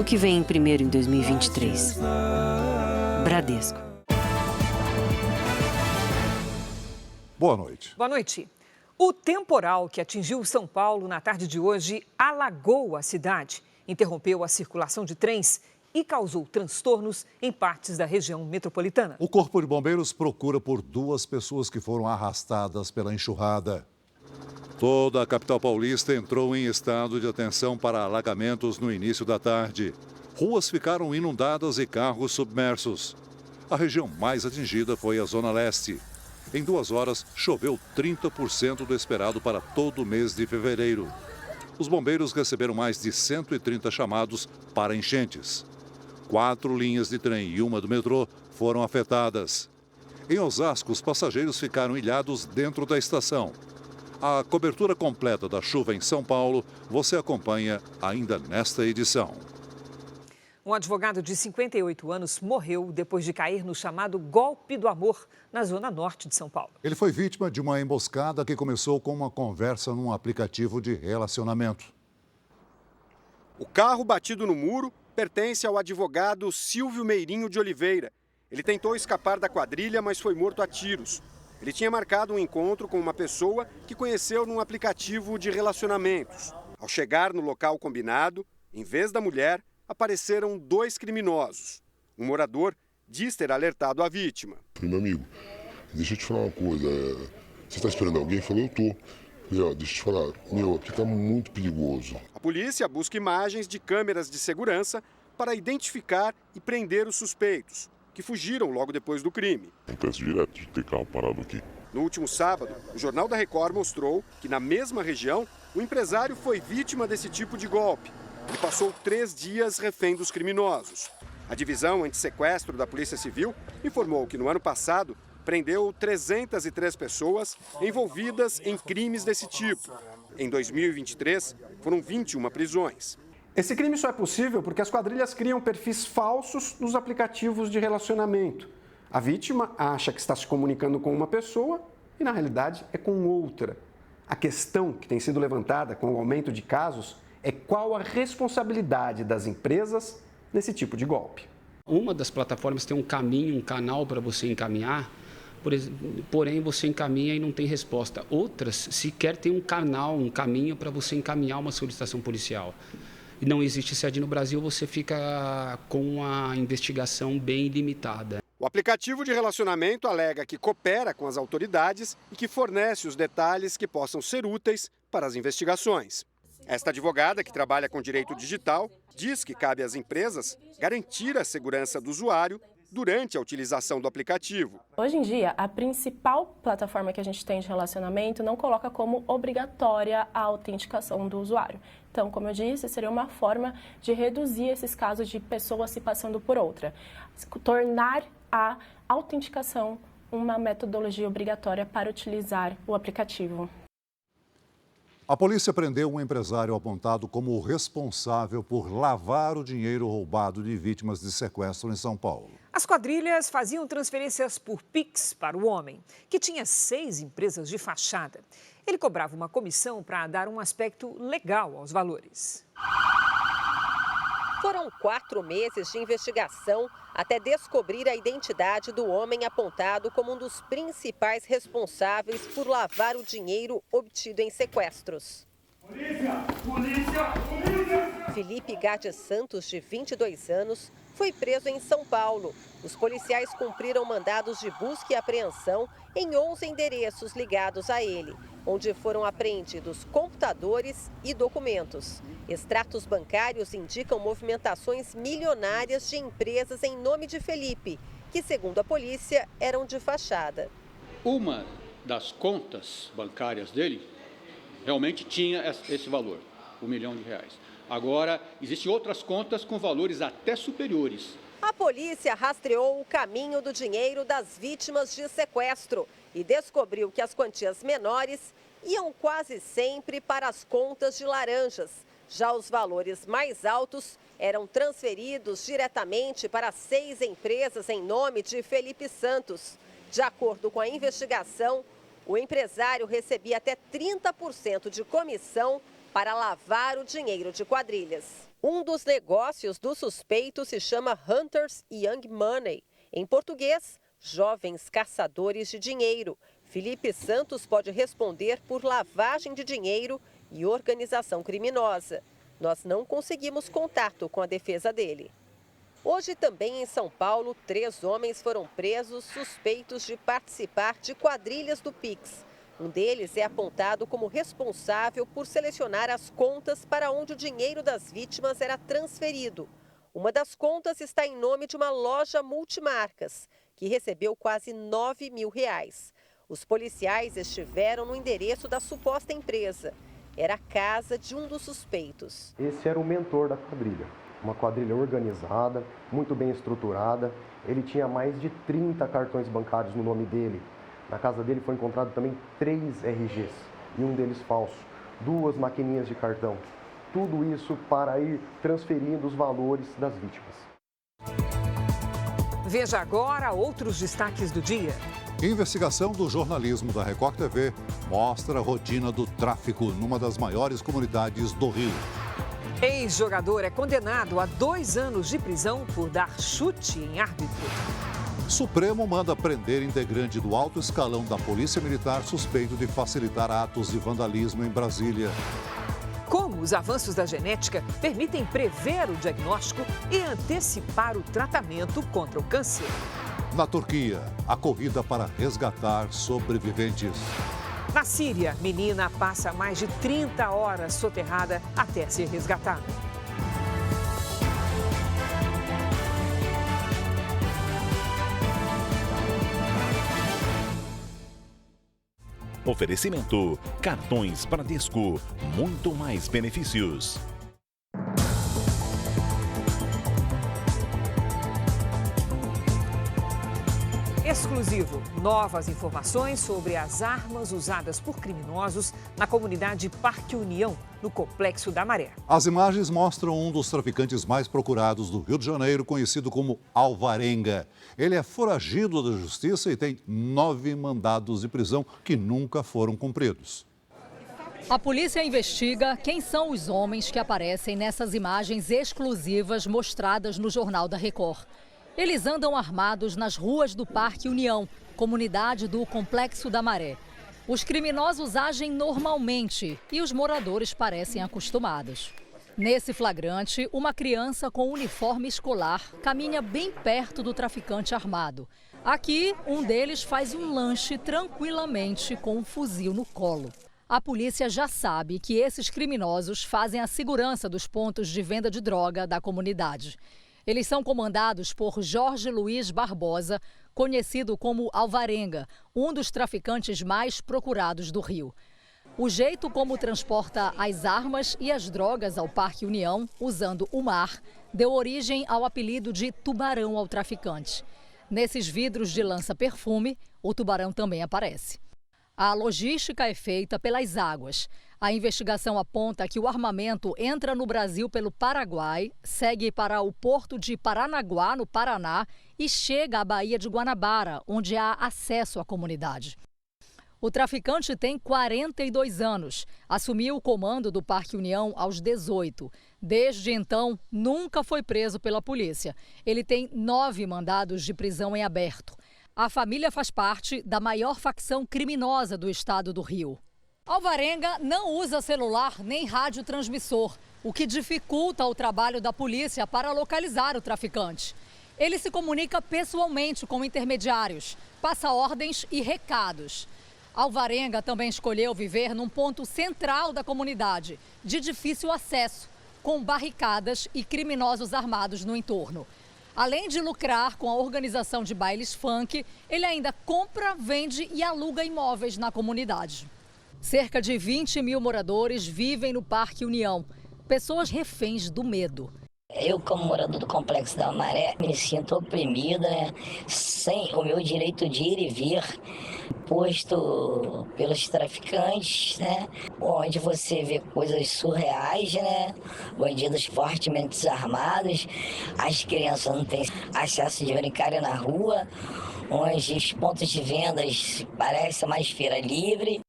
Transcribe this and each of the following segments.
que vem primeiro em 2023. Bradesco. Boa noite. Boa noite. O temporal que atingiu São Paulo na tarde de hoje alagou a cidade, interrompeu a circulação de trens e causou transtornos em partes da região metropolitana. O Corpo de Bombeiros procura por 2 pessoas que foram arrastadas pela enxurrada. Toda a capital paulista entrou em estado de atenção para alagamentos no início da tarde. Ruas ficaram inundadas e carros submersos. A região mais atingida foi a Zona Leste. Em 2 horas, choveu 30% do esperado para todo o mês de fevereiro. Os bombeiros receberam mais de 130 chamados para enchentes. 4 linhas de trem e 1 do metrô foram afetadas. Em Osasco, os passageiros ficaram ilhados dentro da estação. A cobertura completa da chuva em São Paulo você acompanha ainda nesta edição. Um advogado de 58 anos morreu depois de cair no chamado golpe do amor na zona norte de São Paulo. Ele foi vítima de uma emboscada que começou com uma conversa num aplicativo de relacionamento. O carro batido no muro pertence ao advogado Silvio Meirinho de Oliveira. Ele tentou escapar da quadrilha, mas foi morto a tiros. Ele tinha marcado um encontro com uma pessoa que conheceu num aplicativo de relacionamentos. Ao chegar no local combinado, em vez da mulher, apareceram 2 criminosos. Um morador diz ter alertado a vítima. Meu amigo, deixa eu te falar uma coisa. Você está esperando alguém? Eu falei, eu tô. Falei, deixa eu te falar, aqui está muito perigoso. A polícia busca imagens de câmeras de segurança para identificar e prender os suspeitos, que fugiram logo depois do crime. Acontece direto de ter carro parado aqui. No último sábado, o Jornal da Record mostrou que na mesma região, o empresário foi vítima desse tipo de golpe. Ele passou 3 dias refém dos criminosos. A divisão antissequestro da Polícia Civil informou que no ano passado prendeu 303 pessoas envolvidas em crimes desse tipo. Em 2023, foram 21 prisões. Esse crime só é possível porque as quadrilhas criam perfis falsos nos aplicativos de relacionamento. A vítima acha que está se comunicando com uma pessoa e, na realidade, é com outra. A questão que tem sido levantada com o aumento de casos é qual a responsabilidade das empresas nesse tipo de golpe. Uma das plataformas tem um caminho, um canal para você encaminhar, porém você encaminha e não tem resposta. Outras sequer tem um canal, um caminho para você encaminhar uma solicitação policial. E não existe sede no Brasil, você fica com a investigação bem limitada. O aplicativo de relacionamento alega que coopera com as autoridades e que fornece os detalhes que possam ser úteis para as investigações. Esta advogada, que trabalha com direito digital, diz que cabe às empresas garantir a segurança do usuário durante a utilização do aplicativo. Hoje em dia, a principal plataforma que a gente tem de relacionamento não coloca como obrigatória a autenticação do usuário. Então, como eu disse, seria uma forma de reduzir esses casos de pessoas se passando por outra. Tornar a autenticação uma metodologia obrigatória para utilizar o aplicativo. A polícia prendeu um empresário apontado como o responsável por lavar o dinheiro roubado de vítimas de sequestro em São Paulo. As quadrilhas faziam transferências por Pix para o homem, que tinha 6 empresas de fachada. Ele cobrava uma comissão para dar um aspecto legal aos valores. Foram 4 meses de investigação até descobrir a identidade do homem apontado como um dos principais responsáveis por lavar o dinheiro obtido em sequestros. Polícia! Polícia! Polícia! Felipe Gade Santos, de 22 anos, foi preso em São Paulo. Os policiais cumpriram mandados de busca e apreensão em 11 endereços ligados a ele, onde foram apreendidos computadores e documentos. Extratos bancários indicam movimentações milionárias de empresas em nome de Felipe, que, segundo a polícia, eram de fachada. Uma das contas bancárias dele realmente tinha esse valor, R$1 milhão. Agora, existem outras contas com valores até superiores. A polícia rastreou o caminho do dinheiro das vítimas de sequestro e descobriu que as quantias menores iam quase sempre para as contas de laranjas. Já os valores mais altos eram transferidos diretamente para 6 empresas em nome de Felipe Santos. De acordo com a investigação, o empresário recebia até 30% de comissão para lavar o dinheiro de quadrilhas. Um dos negócios do suspeito se chama Hunters Young Money. Em português, jovens caçadores de dinheiro. Felipe Santos pode responder por lavagem de dinheiro e organização criminosa. Nós não conseguimos contato com a defesa dele. Hoje também em São Paulo, 3 homens foram presos suspeitos de participar de quadrilhas do Pix. Um deles é apontado como responsável por selecionar as contas para onde o dinheiro das vítimas era transferido. Uma das contas está em nome de uma loja multimarcas, que recebeu quase R$9 mil. Os policiais estiveram no endereço da suposta empresa. Era a casa de um dos suspeitos. Esse era o mentor da quadrilha. Uma quadrilha organizada, muito bem estruturada. Ele tinha mais de 30 cartões bancários no nome dele. Na casa dele foi encontrado também 3 RGs, e um deles falso, 2 maquininhas de cartão. Tudo isso para ir transferindo os valores das vítimas. Veja agora outros destaques do dia. Investigação do jornalismo da Record TV mostra a rotina do tráfico numa das maiores comunidades do Rio. Ex-jogador é condenado a 2 anos de prisão por dar chute em árbitro. Supremo manda prender integrante do alto escalão da Polícia Militar suspeito de facilitar atos de vandalismo em Brasília. Como os avanços da genética permitem prever o diagnóstico e antecipar o tratamento contra o câncer. Na Turquia, a corrida para resgatar sobreviventes. Na Síria, menina passa mais de 30 horas soterrada até ser resgatada. Oferecimento: cartões Bradesco, muito mais benefícios. Exclusivo. Novas informações sobre as armas usadas por criminosos na comunidade Parque União, no Complexo da Maré. As imagens mostram um dos traficantes mais procurados do Rio de Janeiro, conhecido como Alvarenga. Ele é foragido da justiça e tem 9 mandados de prisão que nunca foram cumpridos. A polícia investiga quem são os homens que aparecem nessas imagens exclusivas mostradas no Jornal da Record. Eles andam armados nas ruas do Parque União, comunidade do Complexo da Maré. Os criminosos agem normalmente e os moradores parecem acostumados. Nesse flagrante, uma criança com uniforme escolar caminha bem perto do traficante armado. Aqui, um deles faz um lanche tranquilamente com um fuzil no colo. A polícia já sabe que esses criminosos fazem a segurança dos pontos de venda de droga da comunidade. Eles são comandados por Jorge Luiz Barbosa, conhecido como Alvarenga, um dos traficantes mais procurados do Rio. O jeito como transporta as armas e as drogas ao Parque União, usando o mar, deu origem ao apelido de Tubarão ao traficante. Nesses vidros de lança-perfume, o tubarão também aparece. A logística é feita pelas águas. A investigação aponta que o armamento entra no Brasil pelo Paraguai, segue para o porto de Paranaguá, no Paraná, e chega à Baía de Guanabara, onde há acesso à comunidade. O traficante tem 42 anos, assumiu o comando do Parque União aos 18. Desde então, nunca foi preso pela polícia. Ele tem 9 mandados de prisão em aberto. A família faz parte da maior facção criminosa do estado do Rio. Alvarenga não usa celular nem radiotransmissor, o que dificulta o trabalho da polícia para localizar o traficante. Ele se comunica pessoalmente com intermediários, passa ordens e recados. Alvarenga também escolheu viver num ponto central da comunidade, de difícil acesso, com barricadas e criminosos armados no entorno. Além de lucrar com a organização de bailes funk, ele ainda compra, vende e aluga imóveis na comunidade. Cerca de 20 mil moradores vivem no Parque União, pessoas reféns do medo. Eu, como morador do Complexo da Maré, me sinto oprimida, sem o meu direito de ir e vir, posto pelos traficantes, onde você vê coisas surreais, bandidos fortemente armados, as crianças não têm acesso de brincarem na rua, onde os pontos de vendas parecem mais feira livre.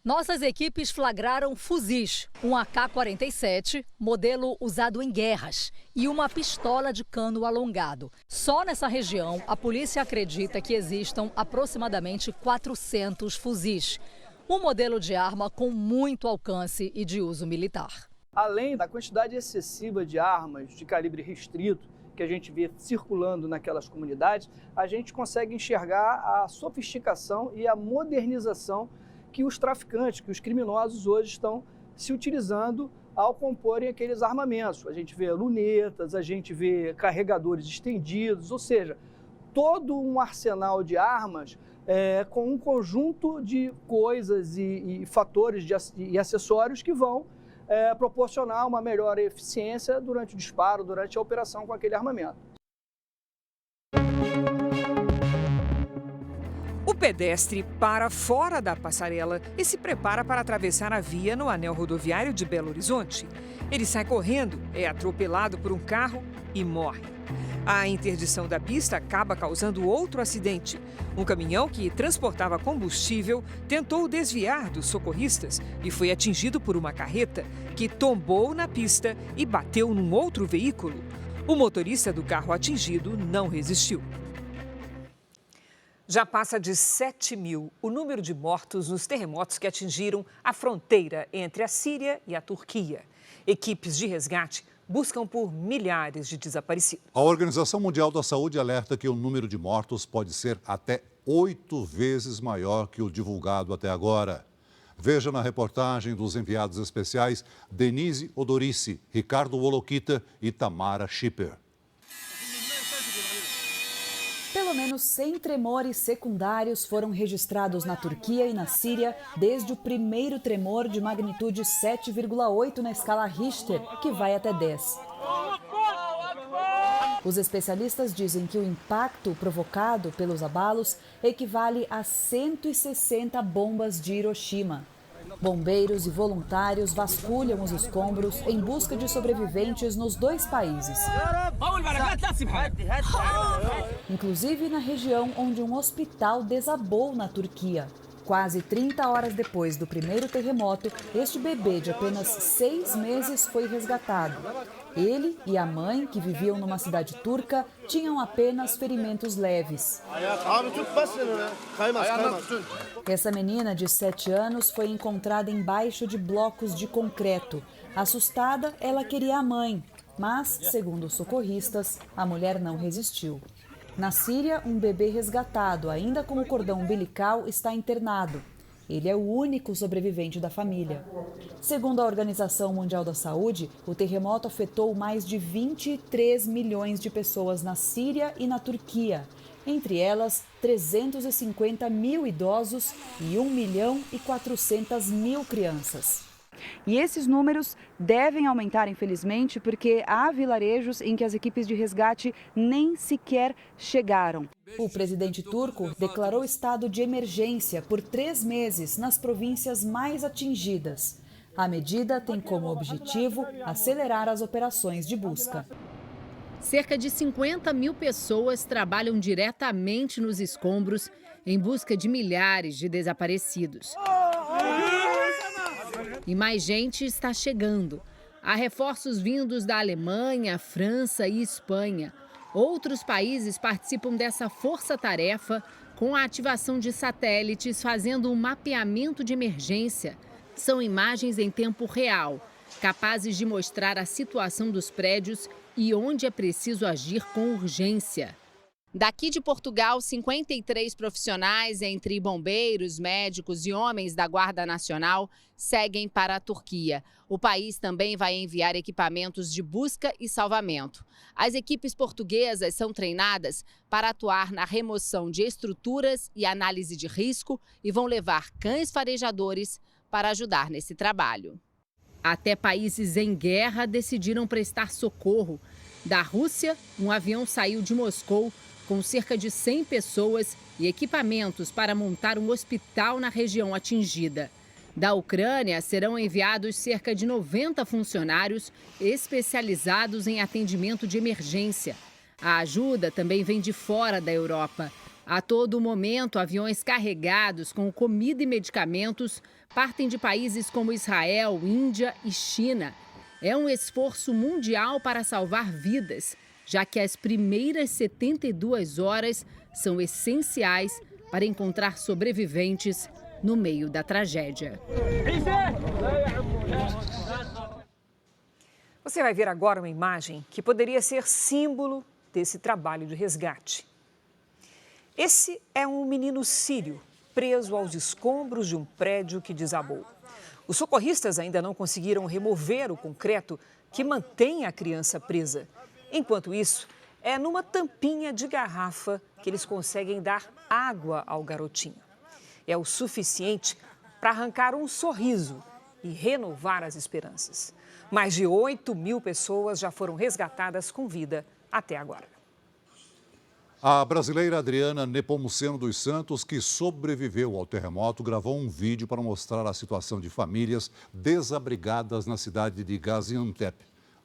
Nossas equipes flagraram fuzis, um AK-47, modelo usado em guerras, e uma pistola de cano alongado. Só nessa região, a polícia acredita que existam aproximadamente 400 fuzis. Um modelo de arma com muito alcance e de uso militar. Além da quantidade excessiva de armas de calibre restrito que a gente vê circulando naquelas comunidades, a gente consegue enxergar a sofisticação e a modernização que os traficantes, que os criminosos hoje estão se utilizando ao comporem aqueles armamentos. A gente vê lunetas, a gente vê carregadores estendidos, ou seja, todo um arsenal de armas com um conjunto de coisas e fatores e acessórios que vão proporcionar uma melhor eficiência durante o disparo, durante a operação com aquele armamento. O pedestre para fora da passarela e se prepara para atravessar a via no anel rodoviário de Belo Horizonte. Ele sai correndo, é atropelado por um carro e morre. A interdição da pista acaba causando outro acidente. Um caminhão que transportava combustível tentou desviar dos socorristas e foi atingido por uma carreta que tombou na pista e bateu num outro veículo. O motorista do carro atingido não resistiu. Já passa de 7 mil o número de mortos nos terremotos que atingiram a fronteira entre a Síria e a Turquia. Equipes de resgate buscam por milhares de desaparecidos. A Organização Mundial da Saúde alerta que o número de mortos pode ser até 8 vezes maior que o divulgado até agora. Veja na reportagem dos enviados especiais Denise Odorici, Ricardo Woloquita e Tamara Schipper. Pelo menos 100 tremores secundários foram registrados na Turquia e na Síria desde o primeiro tremor de magnitude 7,8 na escala Richter, que vai até 10. Os especialistas dizem que o impacto provocado pelos abalos equivale a 160 bombas de Hiroshima. Bombeiros e voluntários vasculham os escombros em busca de sobreviventes nos dois países. Inclusive na região onde um hospital desabou na Turquia. Quase 30 horas depois do primeiro terremoto, este bebê de apenas 6 meses foi resgatado. Ele e a mãe, que viviam numa cidade turca, tinham apenas ferimentos leves. Essa menina de 7 anos foi encontrada embaixo de blocos de concreto. Assustada, ela queria a mãe, mas, segundo os socorristas, a mulher não resistiu. Na Síria, um bebê resgatado, ainda com o cordão umbilical, está internado. Ele é o único sobrevivente da família. Segundo a Organização Mundial da Saúde, o terremoto afetou mais de 23 milhões de pessoas na Síria e na Turquia. Entre elas, 350 mil idosos e 1.400.000 crianças. E esses números devem aumentar, infelizmente, porque há vilarejos em que as equipes de resgate nem sequer chegaram. O presidente turco declarou estado de emergência por 3 meses nas províncias mais atingidas. A medida tem como objetivo acelerar as operações de busca. Cerca de 50 mil pessoas trabalham diretamente nos escombros em busca de milhares de desaparecidos. E mais gente está chegando. Há reforços vindos da Alemanha, França e Espanha. Outros países participam dessa força-tarefa com a ativação de satélites fazendo um mapeamento de emergência. São imagens em tempo real, capazes de mostrar a situação dos prédios e onde é preciso agir com urgência. Daqui de Portugal, 53 profissionais, entre bombeiros, médicos e homens da Guarda Nacional, seguem para a Turquia. O país também vai enviar equipamentos de busca e salvamento. As equipes portuguesas são treinadas para atuar na remoção de estruturas e análise de risco e vão levar cães farejadores para ajudar nesse trabalho. Até países em guerra decidiram prestar socorro. Da Rússia, um avião saiu de Moscou com cerca de 100 pessoas e equipamentos para montar um hospital na região atingida. Da Ucrânia, serão enviados cerca de 90 funcionários especializados em atendimento de emergência. A ajuda também vem de fora da Europa. A todo momento, aviões carregados com comida e medicamentos partem de países como Israel, Índia e China. É um esforço mundial para salvar vidas, já que as primeiras 72 horas são essenciais para encontrar sobreviventes no meio da tragédia. Você vai ver agora uma imagem que poderia ser símbolo desse trabalho de resgate. Esse é um menino sírio preso aos escombros de um prédio que desabou. Os socorristas ainda não conseguiram remover o concreto que mantém a criança presa. Enquanto isso, é numa tampinha de garrafa que eles conseguem dar água ao garotinho. É o suficiente para arrancar um sorriso e renovar as esperanças. Mais de 8.000 pessoas já foram resgatadas com vida até agora. A brasileira Adriana Nepomuceno dos Santos, que sobreviveu ao terremoto, gravou um vídeo para mostrar a situação de famílias desabrigadas na cidade de Gaziantep,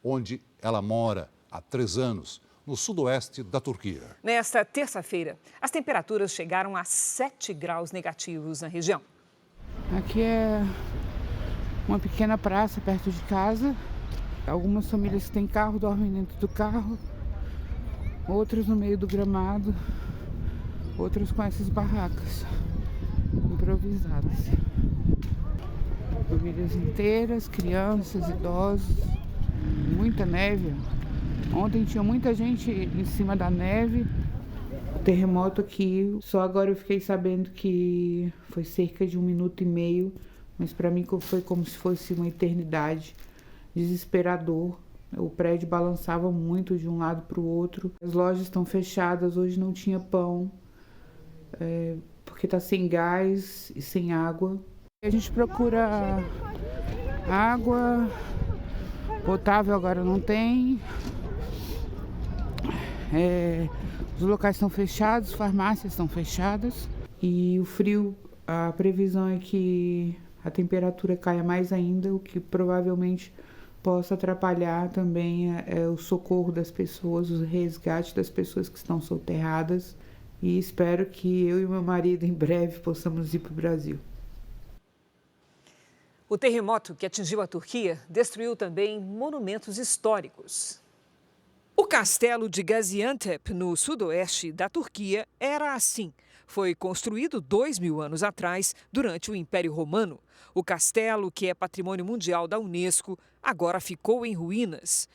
onde ela mora há 3 anos, no sudoeste da Turquia. Nesta terça-feira, as temperaturas chegaram a 7 graus negativos na região. Aqui é uma pequena praça perto de casa. Algumas famílias que têm carro dormem dentro do carro. Outros no meio do gramado, outros com essas barracas improvisadas. Famílias inteiras, crianças, idosos, muita neve. Ontem tinha muita gente em cima da neve. O terremoto aqui, só agora eu fiquei sabendo que foi cerca de 1 minuto e meio, mas para mim foi como se fosse uma eternidade, desesperador. O prédio balançava muito de um lado para o outro. As lojas estão fechadas, hoje não tinha pão, porque está sem gás e sem água. A gente procura água potável, agora não tem. Os locais estão fechados, farmácias estão fechadas. E o frio, a previsão é que a temperatura caia mais ainda, o que provavelmente possa atrapalhar também o socorro das pessoas, o resgate das pessoas que estão soterradas. E espero que eu e meu marido em breve possamos ir para o Brasil. O terremoto que atingiu a Turquia destruiu também monumentos históricos. O castelo de Gaziantep, no sudoeste da Turquia, era assim. Foi construído 2.000 anos atrás, durante o Império Romano. O castelo, que é patrimônio mundial da Unesco, agora ficou em ruínas.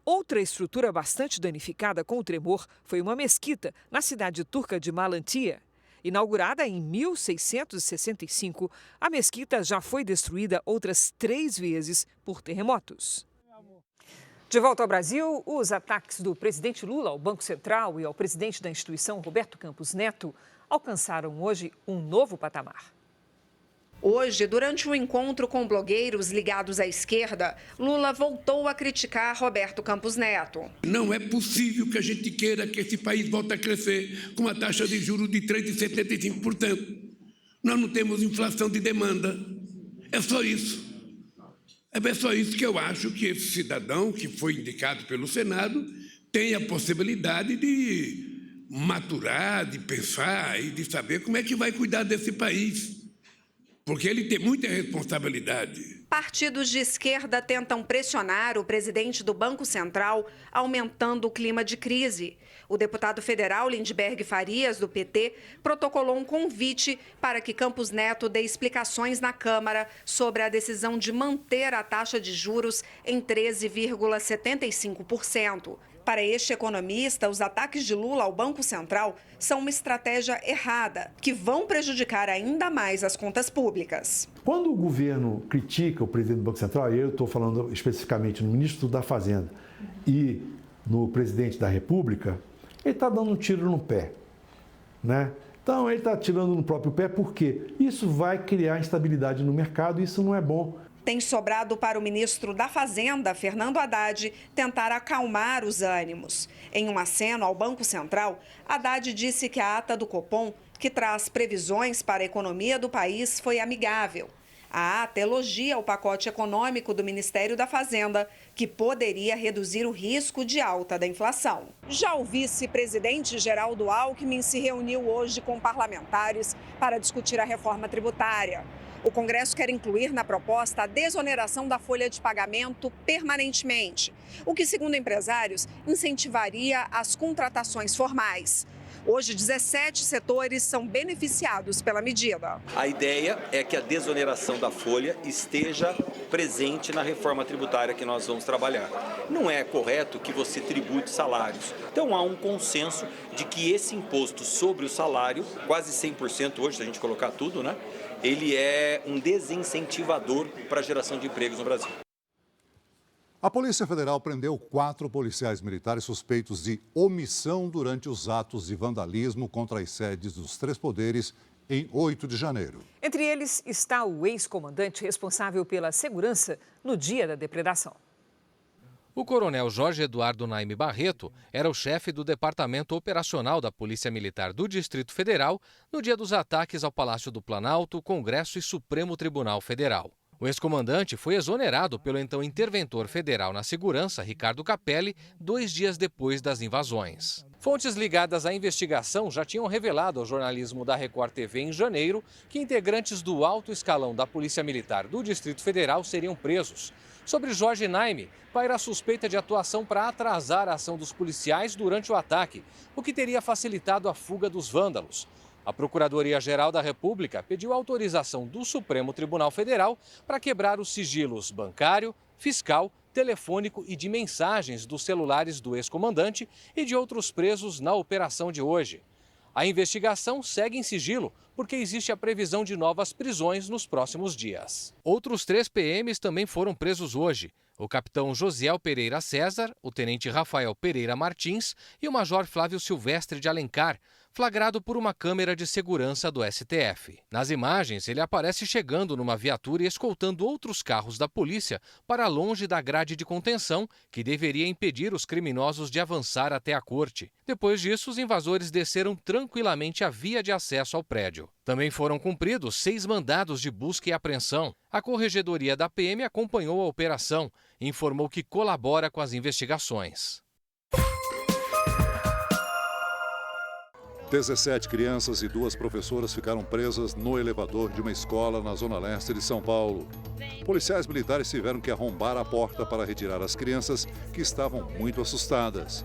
Outra estrutura bastante danificada com o tremor foi uma mesquita na cidade turca de Malatya. Inaugurada em 1665, a mesquita já foi destruída outras 3 vezes por terremotos. De volta ao Brasil, os ataques do presidente Lula ao Banco Central e ao presidente da instituição, Roberto Campos Neto, alcançaram hoje um novo patamar. Hoje, durante um encontro com blogueiros ligados à esquerda, Lula voltou a criticar Roberto Campos Neto. Não é possível que a gente queira que esse país volte a crescer com uma taxa de juros de 3,75%. Nós não temos inflação de demanda. É só isso. É só isso que eu acho que esse cidadão que foi indicado pelo Senado tem a possibilidade de maturar, de pensar e de saber como é que vai cuidar desse país. Porque ele tem muita responsabilidade. Partidos de esquerda tentam pressionar o presidente do Banco Central, aumentando o clima de crise. O deputado federal Lindbergh Farias, do PT, protocolou um convite para que Campos Neto dê explicações na Câmara sobre a decisão de manter a taxa de juros em 13,75%. Para este economista, os ataques de Lula ao Banco Central são uma estratégia errada, que vão prejudicar ainda mais as contas públicas. Quando o governo critica o presidente do Banco Central, e eu estou falando especificamente no ministro da Fazenda e no presidente da República, ele está dando um tiro no pé, né? Então, ele está tirando no próprio pé porque isso vai criar instabilidade no mercado e isso não é bom. Tem sobrado para o ministro da Fazenda, Fernando Haddad, tentar acalmar os ânimos. Em um aceno ao Banco Central, Haddad disse que a ata do Copom, que traz previsões para a economia do país, foi amigável. A ATA elogia o pacote econômico do Ministério da Fazenda, que poderia reduzir o risco de alta da inflação. Já o vice-presidente Geraldo Alckmin se reuniu hoje com parlamentares para discutir a reforma tributária. O Congresso quer incluir na proposta a desoneração da folha de pagamento permanentemente, o que, segundo empresários, incentivaria as contratações formais. Hoje, 17 setores são beneficiados pela medida. A ideia é que a desoneração da folha esteja presente na reforma tributária que nós vamos trabalhar. Não é correto que você tribute salários. Então há um consenso de que esse imposto sobre o salário, quase 100% hoje, se a gente colocar tudo, né? Ele é um desincentivador para a geração de empregos no Brasil. A Polícia Federal prendeu 4 policiais militares suspeitos de omissão durante os atos de vandalismo contra as sedes dos 3 poderes em 8 de janeiro. Entre eles está o ex-comandante responsável pela segurança no dia da depredação. O coronel Jorge Eduardo Naime Barreto era o chefe do Departamento Operacional da Polícia Militar do Distrito Federal no dia dos ataques ao Palácio do Planalto, Congresso e Supremo Tribunal Federal. O ex-comandante foi exonerado pelo então interventor federal na segurança, Ricardo Capelli, 2 dias depois das invasões. Fontes ligadas à investigação já tinham revelado ao jornalismo da Record TV em janeiro que integrantes do alto escalão da Polícia Militar do Distrito Federal seriam presos. Sobre Jorge Naime, paira a suspeita de atuação para atrasar a ação dos policiais durante o ataque, o que teria facilitado a fuga dos vândalos. A Procuradoria-Geral da República pediu autorização do Supremo Tribunal Federal para quebrar os sigilos bancário, fiscal, telefônico e de mensagens dos celulares do ex-comandante e de outros presos na operação de hoje. A investigação segue em sigilo porque existe a previsão de novas prisões nos próximos dias. Outros 3 PMs também foram presos hoje. O capitão Josiel Pereira César, o tenente Rafael Pereira Martins e o major Flávio Silvestre de Alencar, flagrado por uma câmera de segurança do STF. Nas imagens, ele aparece chegando numa viatura e escoltando outros carros da polícia para longe da grade de contenção, que deveria impedir os criminosos de avançar até a corte. Depois disso, os invasores desceram tranquilamente a via de acesso ao prédio. Também foram cumpridos 6 mandados de busca e apreensão. A Corregedoria da PM acompanhou a operação e informou que colabora com as investigações. 17 crianças e 2 professoras ficaram presas no elevador de uma escola na zona leste de São Paulo. Policiais militares tiveram que arrombar a porta para retirar as crianças, que estavam muito assustadas.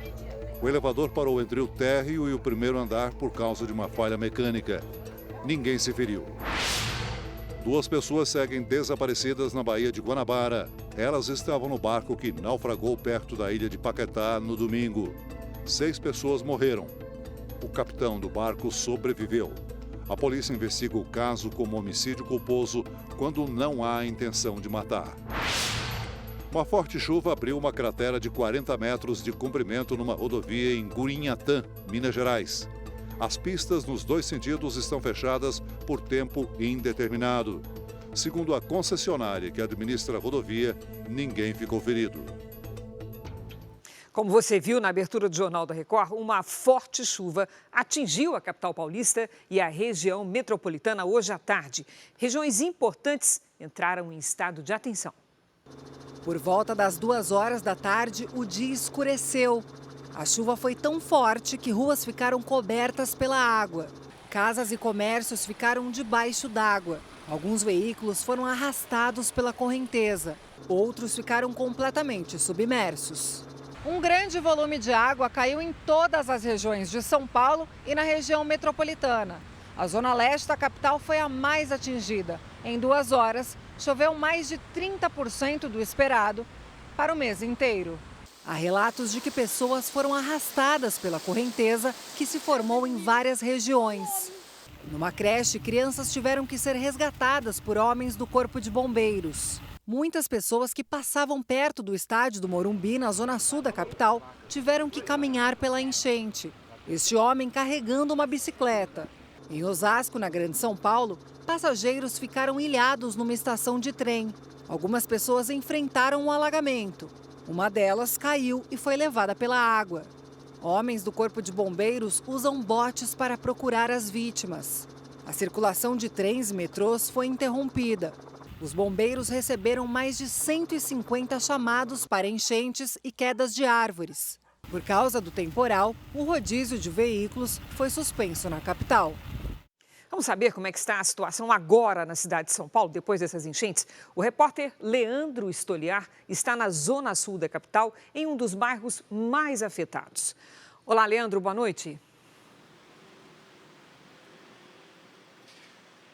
O elevador parou entre o térreo e o primeiro andar por causa de uma falha mecânica. Ninguém se feriu. 2 pessoas seguem desaparecidas na Baía de Guanabara. Elas estavam no barco que naufragou perto da ilha de Paquetá no domingo. 6 pessoas morreram. O capitão do barco sobreviveu. A polícia investiga o caso como homicídio culposo quando não há intenção de matar. Uma forte chuva abriu uma cratera de 40 metros de comprimento numa rodovia em Gurinhatã, Minas Gerais. As pistas nos 2 sentidos estão fechadas por tempo indeterminado. Segundo a concessionária que administra a rodovia, ninguém ficou ferido. Como você viu na abertura do Jornal da Record, uma forte chuva atingiu a capital paulista e a região metropolitana hoje à tarde. Regiões importantes entraram em estado de atenção. Por volta das 2 horas da tarde, o dia escureceu. A chuva foi tão forte que ruas ficaram cobertas pela água. Casas e comércios ficaram debaixo d'água. Alguns veículos foram arrastados pela correnteza. Outros ficaram completamente submersos. Um grande volume de água caiu em todas as regiões de São Paulo e na região metropolitana. A zona leste da capital foi a mais atingida. Em 2 horas, choveu mais de 30% do esperado para o mês inteiro. Há relatos de que pessoas foram arrastadas pela correnteza que se formou em várias regiões. Numa creche, crianças tiveram que ser resgatadas por homens do Corpo de Bombeiros. Muitas pessoas que passavam perto do estádio do Morumbi, na zona sul da capital, tiveram que caminhar pela enchente. Este homem carregando uma bicicleta. Em Osasco, na Grande São Paulo, passageiros ficaram ilhados numa estação de trem. Algumas pessoas enfrentaram um alagamento. Uma delas caiu e foi levada pela água. Homens do Corpo de Bombeiros usam botes para procurar as vítimas. A circulação de trens e metrôs foi interrompida. Os bombeiros receberam mais de 150 chamados para enchentes e quedas de árvores. Por causa do temporal, o rodízio de veículos foi suspenso na capital. Vamos saber como é que está a situação agora na cidade de São Paulo, depois dessas enchentes? O repórter Leandro Stoliar está na zona sul da capital, em um dos bairros mais afetados. Olá, Leandro, boa noite.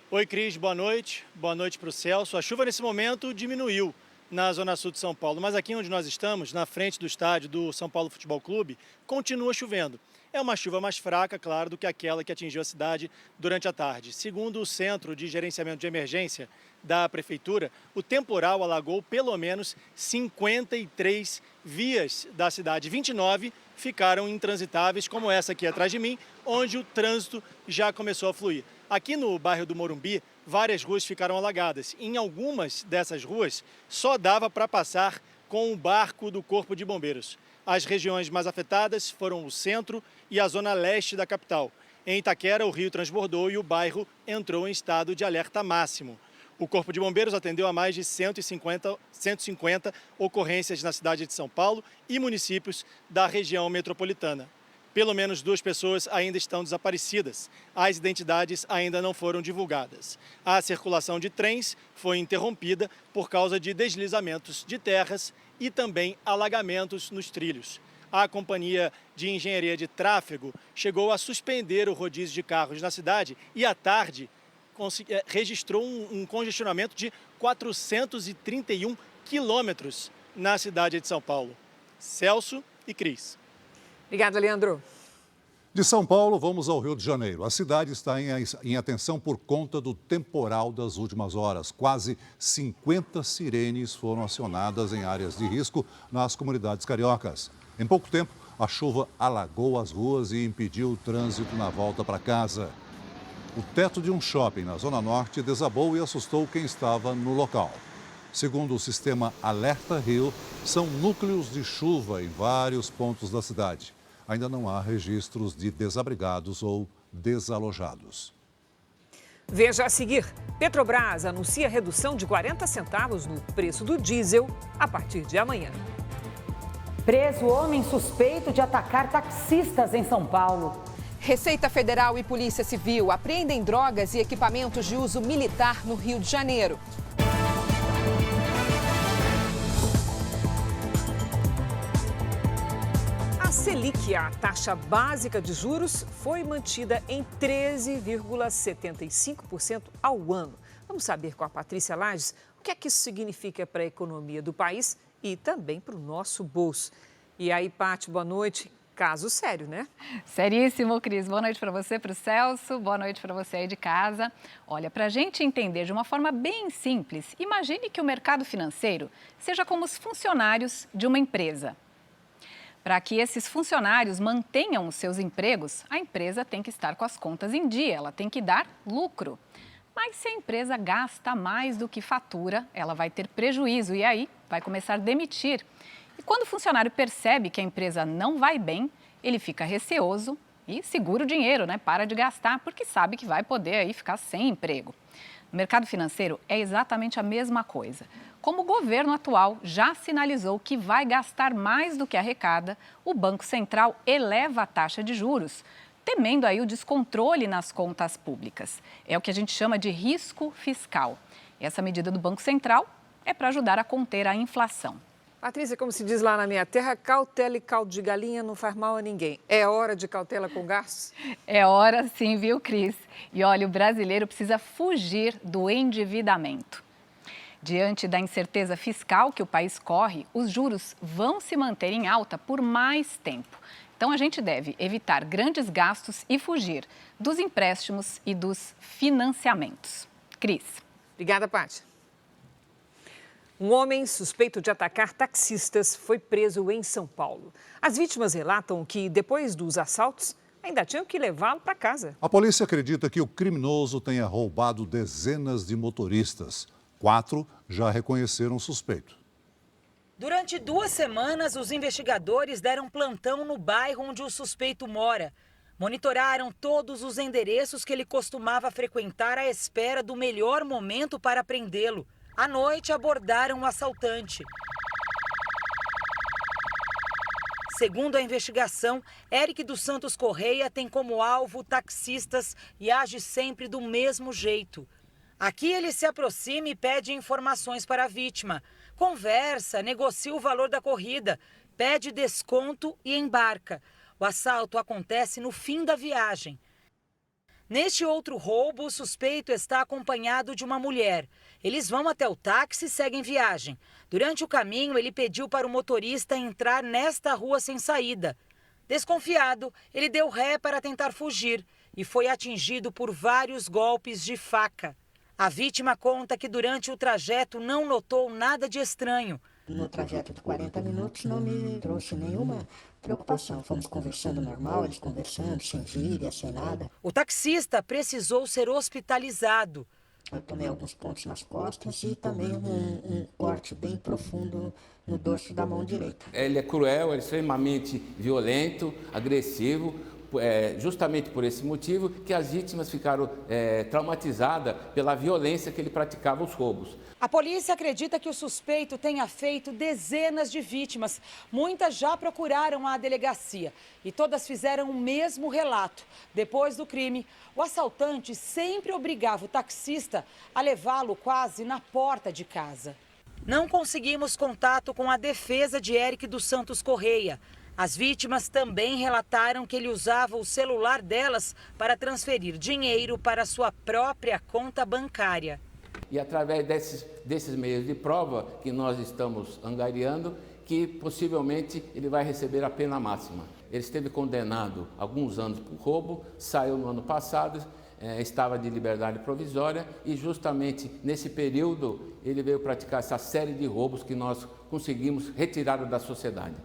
Oi, Cris, boa noite. Boa noite para o Celso. A chuva nesse momento diminuiu na zona sul de São Paulo, mas aqui onde nós estamos, na frente do estádio do São Paulo Futebol Clube, continua chovendo. É uma chuva mais fraca, claro, do que aquela que atingiu a cidade durante a tarde. Segundo o Centro de Gerenciamento de Emergência da Prefeitura, o temporal alagou pelo menos 53 vias da cidade. 29 ficaram intransitáveis, como essa aqui atrás de mim, onde o trânsito já começou a fluir. Aqui no bairro do Morumbi, várias ruas ficaram alagadas. Em algumas dessas ruas, só dava para passar com o barco do Corpo de Bombeiros. As regiões mais afetadas foram o centro e a zona leste da capital. Em Itaquera, o rio transbordou e o bairro entrou em estado de alerta máximo. O Corpo de Bombeiros atendeu a mais de 150 ocorrências na cidade de São Paulo e municípios da região metropolitana. Pelo menos 2 pessoas ainda estão desaparecidas. As identidades ainda não foram divulgadas. A circulação de trens foi interrompida por causa de deslizamentos de terras e também alagamentos nos trilhos. A Companhia de Engenharia de Tráfego chegou a suspender o rodízio de carros na cidade e, à tarde, registrou um congestionamento de 431 quilômetros na cidade de São Paulo. Celso e Cris. Obrigada, Leandro. De São Paulo, vamos ao Rio de Janeiro. A cidade está em atenção por conta do temporal das últimas horas. Quase 50 sirenes foram acionadas em áreas de risco nas comunidades cariocas. Em pouco tempo, a chuva alagou as ruas e impediu o trânsito na volta para casa. O teto de um shopping na Zona Norte desabou e assustou quem estava no local. Segundo o sistema Alerta Rio, são núcleos de chuva em vários pontos da cidade. Ainda não há registros de desabrigados ou desalojados. Veja a seguir. Petrobras anuncia redução de 40 centavos no preço do diesel a partir de amanhã. Preso homem suspeito de atacar taxistas em São Paulo. Receita Federal e Polícia Civil apreendem drogas e equipamentos de uso militar no Rio de Janeiro. A Selic, a taxa básica de juros, foi mantida em 13,75% ao ano. Vamos saber com a Patrícia Lages o que é que isso significa para a economia do país e também para o nosso bolso. E aí, Paty, boa noite. Caso sério, né? Seríssimo, Cris. Boa noite para você, para o Celso. Boa noite para você aí de casa. Olha, para a gente entender de uma forma bem simples, imagine que o mercado financeiro seja como os funcionários de uma empresa. Para que esses funcionários mantenham os seus empregos, a empresa tem que estar com as contas em dia, ela tem que dar lucro. Mas se a empresa gasta mais do que fatura, ela vai ter prejuízo e aí vai começar a demitir. E quando o funcionário percebe que a empresa não vai bem, ele fica receoso e segura o dinheiro, né? Para de gastar, porque sabe que vai poder aí ficar sem emprego. No mercado financeiro é exatamente a mesma coisa. Como o governo atual já sinalizou que vai gastar mais do que arrecada, o Banco Central eleva a taxa de juros, temendo aí o descontrole nas contas públicas. É o que a gente chama de risco fiscal. Essa medida do Banco Central é para ajudar a conter a inflação. Patrícia, como se diz lá na minha terra, cautela e caldo de galinha não faz mal a ninguém. É hora de cautela com gastos? É hora sim, viu, Cris? E olha, o brasileiro precisa fugir do endividamento. Diante da incerteza fiscal que o país corre, os juros vão se manter em alta por mais tempo. Então, a gente deve evitar grandes gastos e fugir dos empréstimos e dos financiamentos. Cris. Obrigada, Paty. Um homem suspeito de atacar taxistas foi preso em São Paulo. As vítimas relatam que, depois dos assaltos, ainda tinham que levá-lo para casa. A polícia acredita que o criminoso tenha roubado dezenas de motoristas. 4 já reconheceram o suspeito. Durante 2 semanas, os investigadores deram plantão no bairro onde o suspeito mora. Monitoraram todos os endereços que ele costumava frequentar à espera do melhor momento para prendê-lo. À noite, abordaram o assaltante. Segundo a investigação, Eric dos Santos Correia tem como alvo taxistas e age sempre do mesmo jeito. Aqui ele se aproxima e pede informações para a vítima. Conversa, negocia o valor da corrida, pede desconto e embarca. O assalto acontece no fim da viagem. Neste outro roubo, o suspeito está acompanhado de uma mulher. Eles vão até o táxi e seguem viagem. Durante o caminho, ele pediu para o motorista entrar nesta rua sem saída. Desconfiado, ele deu ré para tentar fugir e foi atingido por vários golpes de faca. A vítima conta que durante o trajeto não notou nada de estranho. No trajeto de 40 minutos não me trouxe nenhuma preocupação. Fomos conversando normal, eles conversando, sem gíria, sem nada. O taxista precisou ser hospitalizado. Eu tomei alguns pontos nas costas e também um corte bem profundo no dorso da mão direita. Ele é cruel, ele é extremamente violento, agressivo. Justamente por esse motivo que as vítimas ficaram traumatizadas pela violência que ele praticava os roubos. A polícia acredita que o suspeito tenha feito dezenas de vítimas. Muitas já procuraram a delegacia e todas fizeram o mesmo relato. Depois do crime, o assaltante sempre obrigava o taxista a levá-lo quase na porta de casa. Não conseguimos contato com a defesa de Eric dos Santos Correia. As vítimas também relataram que ele usava o celular delas para transferir dinheiro para sua própria conta bancária. E através desses meios de prova que nós estamos angariando, que possivelmente ele vai receber a pena máxima. Ele esteve condenado há alguns anos por roubo, saiu no ano passado, estava de liberdade provisória e justamente nesse período ele veio praticar essa série de roubos que nós conseguimos retirar da sociedade.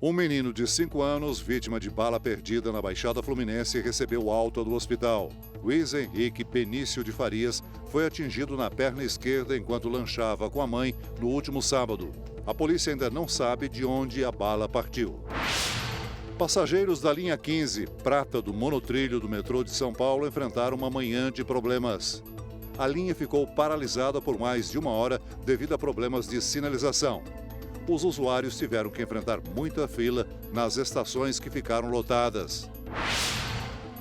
Um menino de 5 anos, vítima de bala perdida na Baixada Fluminense, recebeu alta do hospital. Luiz Henrique Benício de Farias foi atingido na perna esquerda enquanto lanchava com a mãe no último sábado. A polícia ainda não sabe de onde a bala partiu. Passageiros da linha 15, prata do monotrilho do metrô de São Paulo, enfrentaram uma manhã de problemas. A linha ficou paralisada por mais de 1 hora devido a problemas de sinalização. Os usuários tiveram que enfrentar muita fila nas estações que ficaram lotadas.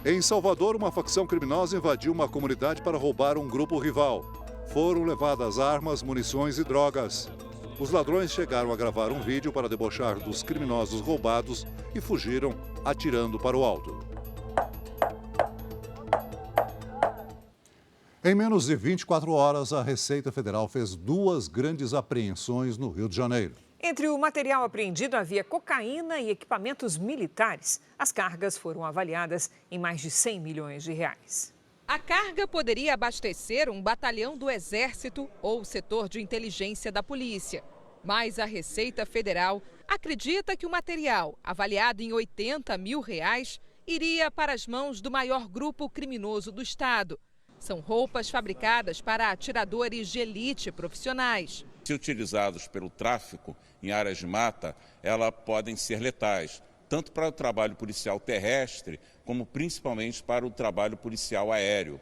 Em Salvador, uma facção criminosa invadiu uma comunidade para roubar um grupo rival. Foram levadas armas, munições e drogas. Os ladrões chegaram a gravar um vídeo para debochar dos criminosos roubados e fugiram atirando para o alto. Em menos de 24 horas, a Receita Federal fez 2 grandes apreensões no Rio de Janeiro. Entre o material apreendido havia cocaína e equipamentos militares. As cargas foram avaliadas em mais de 100 milhões de reais. A carga poderia abastecer um batalhão do Exército ou o setor de inteligência da polícia. Mas a Receita Federal acredita que o material, avaliado em R$80 mil, iria para as mãos do maior grupo criminoso do estado. São roupas fabricadas para atiradores de elite profissionais. Se utilizados pelo tráfico em áreas de mata, elas podem ser letais, tanto para o trabalho policial terrestre, como principalmente para o trabalho policial aéreo,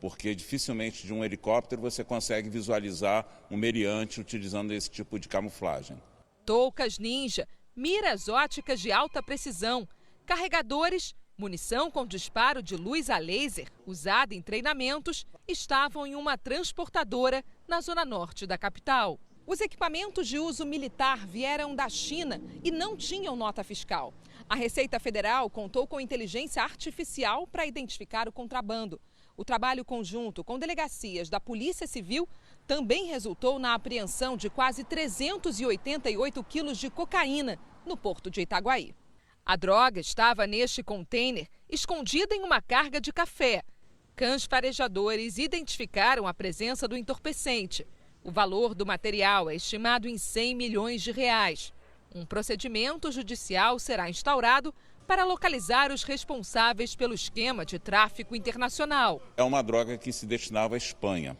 porque dificilmente de um helicóptero você consegue visualizar um meliante utilizando esse tipo de camuflagem. Toucas ninja, miras óticas de alta precisão, carregadores, munição com disparo de luz a laser, usada em treinamentos, estavam em uma transportadora na zona norte da capital. Os equipamentos de uso militar vieram da China e não tinham nota fiscal. A Receita Federal contou com inteligência artificial para identificar o contrabando. O trabalho conjunto com delegacias da Polícia Civil também resultou na apreensão de quase 388 quilos de cocaína no porto de Itaguaí. A droga estava neste container, escondida em uma carga de café. Cães farejadores identificaram a presença do entorpecente. O valor do material é estimado em 100 milhões de reais. Um procedimento judicial será instaurado para localizar os responsáveis pelo esquema de tráfico internacional. É uma droga que se destinava à Espanha.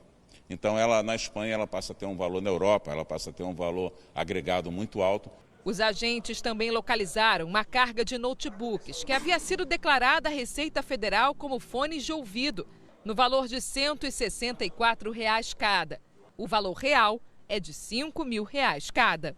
Então, na Espanha, ela passa a ter um valor, na Europa, ela passa a ter um valor agregado muito alto. Os agentes também localizaram uma carga de notebooks que havia sido declarada à Receita Federal como fones de ouvido. no valor de R$ 164 cada. O valor real é de R$ 5.000 cada.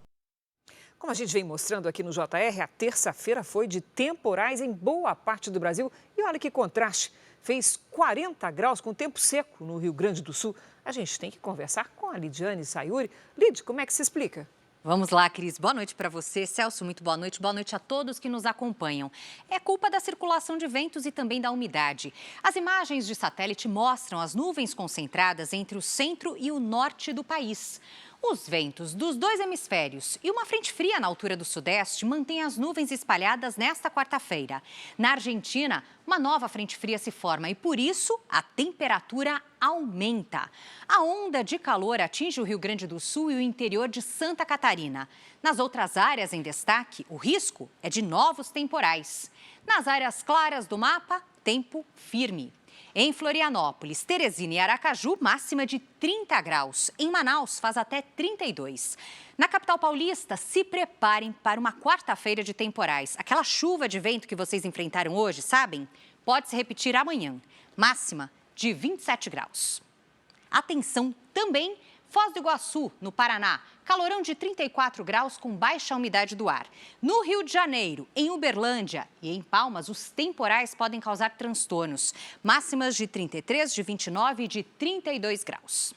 Como a gente vem mostrando aqui no JR, a terça-feira foi de temporais em boa parte do Brasil. E olha que contraste, fez 40 graus com tempo seco no Rio Grande do Sul. A gente tem que conversar com a Lidiane Sayuri. Lid, como é que se explica? Vamos lá, Cris. Boa noite para você. Celso, muito boa noite. Boa noite a todos que nos acompanham. É culpa da circulação de ventos e também da umidade. As imagens de satélite mostram as nuvens concentradas entre o centro e o norte do país. Os ventos dos dois hemisférios e uma frente fria na altura do sudeste mantêm as nuvens espalhadas nesta quarta-feira. Na Argentina, uma nova frente fria se forma e, por isso, a temperatura aumenta. A onda de calor atinge o Rio Grande do Sul e o interior de Santa Catarina. Nas outras áreas em destaque, o risco é de novos temporais. Nas áreas claras do mapa, tempo firme. Em Florianópolis, Teresina e Aracaju, máxima de 30 graus. Em Manaus, faz até 32. Na capital paulista, se preparem para uma quarta-feira de temporais. Aquela chuva de vento que vocês enfrentaram hoje, sabem? Pode se repetir amanhã. Máxima de 27 graus. Atenção também, Foz do Iguaçu, no Paraná. Calorão de 34 graus com baixa umidade do ar. No Rio de Janeiro, em Uberlândia e em Palmas, os temporais podem causar transtornos. Máximas de 33, de 29 e de 32 graus.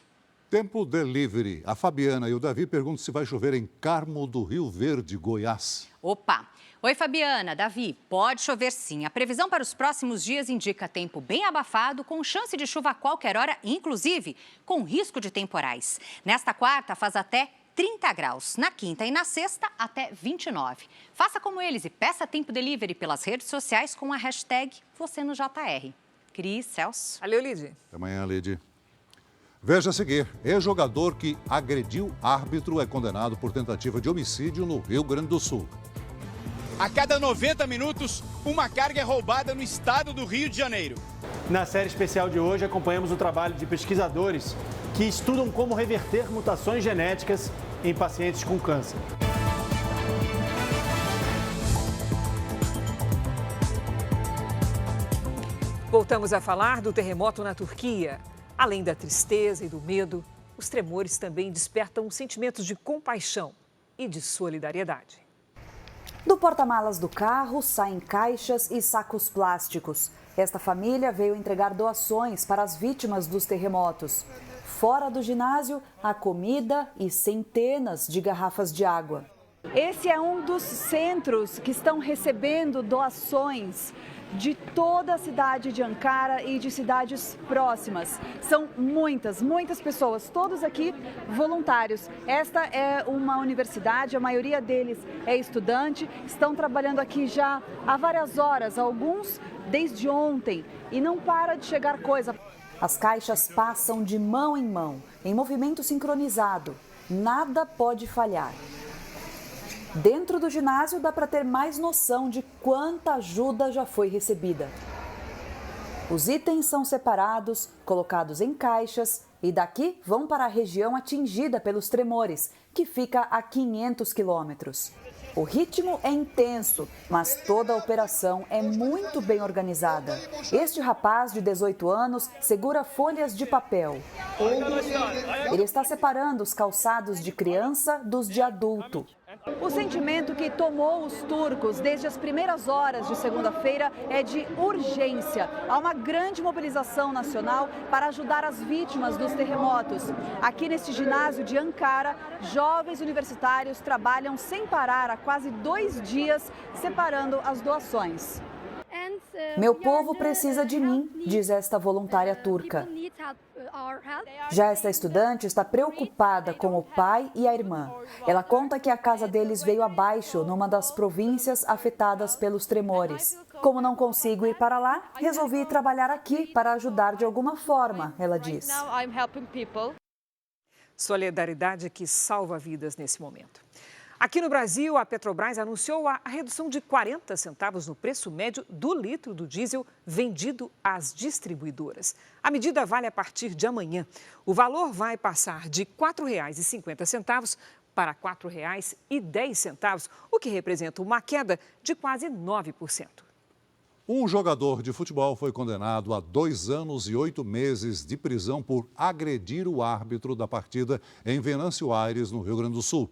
Tempo delivery. A Fabiana e o Davi perguntam se vai chover em Carmo do Rio Verde, Goiás. Opa! Oi, Fabiana, Davi, pode chover sim. A previsão para os próximos dias indica tempo bem abafado, com chance de chuva a qualquer hora, inclusive com risco de temporais. Nesta quarta, faz até 30 graus. Na quinta e na sexta, até 29. Faça como eles e peça tempo delivery pelas redes sociais com a hashtag #VocêNoJR. Cris, Celso. Valeu, Lid. Até amanhã, Lid. Veja a seguir, ex-jogador que agrediu árbitro é condenado por tentativa de homicídio no Rio Grande do Sul. A cada 90 minutos, uma carga é roubada no estado do Rio de Janeiro. Na série especial de hoje, acompanhamos o trabalho de pesquisadores que estudam como reverter mutações genéticas em pacientes com câncer. Voltamos a falar do terremoto na Turquia. Além da tristeza e do medo, os tremores também despertam sentimentos de compaixão e de solidariedade. Do porta-malas do carro saem caixas e sacos plásticos. Esta família veio entregar doações para as vítimas dos terremotos. Fora do ginásio, há comida e centenas de garrafas de água. Esse é um dos centros que estão recebendo doações de toda a cidade de Ankara e de cidades próximas. São muitas pessoas, todos aqui voluntários. Esta é uma universidade, a maioria deles é estudante, estão trabalhando aqui já há várias horas, alguns desde ontem, e não para de chegar coisa. As caixas passam de mão em mão, em movimento sincronizado. Nada pode falhar. Dentro do ginásio dá para ter mais noção de quanta ajuda já foi recebida. Os itens são separados, colocados em caixas e daqui vão para a região atingida pelos tremores, que fica a 500 quilômetros. O ritmo é intenso, mas toda a operação é muito bem organizada. Este rapaz de 18 anos segura folhas de papel. Ele está separando os calçados de criança dos de adulto. O sentimento que tomou os turcos desde as primeiras horas de segunda-feira é de urgência. Há uma grande mobilização nacional para ajudar as vítimas dos terremotos. Aqui neste ginásio de Ankara, jovens universitários trabalham sem parar há quase 2 dias, separando as doações. Meu povo precisa de mim, diz esta voluntária turca. Já esta estudante está preocupada com o pai e a irmã. Ela conta que a casa deles veio abaixo numa das províncias afetadas pelos tremores. Como não consigo ir para lá, resolvi trabalhar aqui para ajudar de alguma forma, ela diz. Solidariedade que salva vidas nesse momento. Aqui no Brasil, a Petrobras anunciou a redução de 40 centavos no preço médio do litro do diesel vendido às distribuidoras. A medida vale a partir de amanhã. O valor vai passar de R$ 4,50 para R$ 4,10, o que representa uma queda de quase 9%. Um jogador de futebol foi condenado a 2 anos e 8 meses de prisão por agredir o árbitro da partida em Venâncio Aires, no Rio Grande do Sul.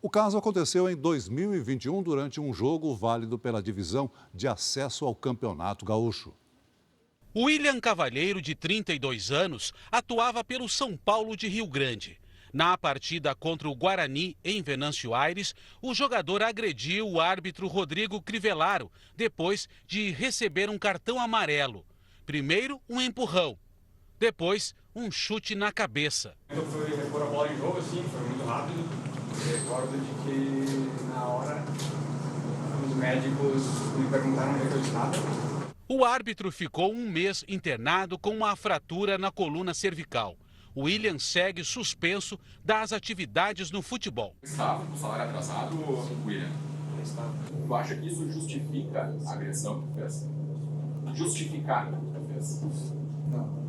O caso aconteceu em 2021 durante um jogo válido pela divisão de acesso ao Campeonato Gaúcho. William Cavalheiro, de 32 anos, atuava pelo São Paulo de Rio Grande. Na partida contra o Guarani, em Venâncio Aires, o jogador agrediu o árbitro Rodrigo Crivellaro, depois de receber um cartão amarelo. Primeiro, um empurrão. Depois, um chute na cabeça. Eu fui repor a bola em jogo, assim, foi muito rápido. Recordo de que, na hora, os médicos me perguntaram onde eu estava. O árbitro ficou 1 mês internado com uma fratura na coluna cervical. William segue suspenso das atividades no futebol. Estava com o salário atrasado, William? Tu acha que isso justifica a agressão que fez? Justificar o que fez? Não.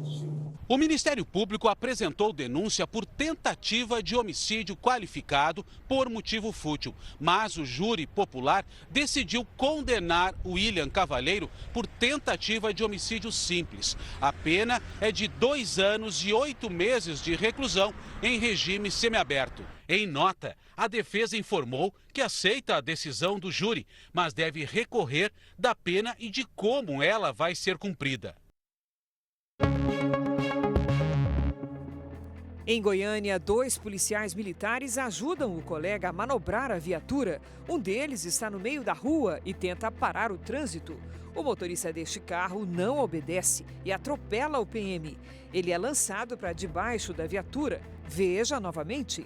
O Ministério Público apresentou denúncia por tentativa de homicídio qualificado por motivo fútil, mas o júri popular decidiu condenar o William Cavalheiro por tentativa de homicídio simples. A pena é de 2 anos e 8 meses de reclusão em regime semiaberto. Em nota, a defesa informou que aceita a decisão do júri, mas deve recorrer da pena e de como ela vai ser cumprida. Em Goiânia, 2 policiais militares ajudam o colega a manobrar a viatura. Um deles está no meio da rua e tenta parar o trânsito. O motorista deste carro não obedece e atropela o PM. Ele é lançado para debaixo da viatura. Veja novamente.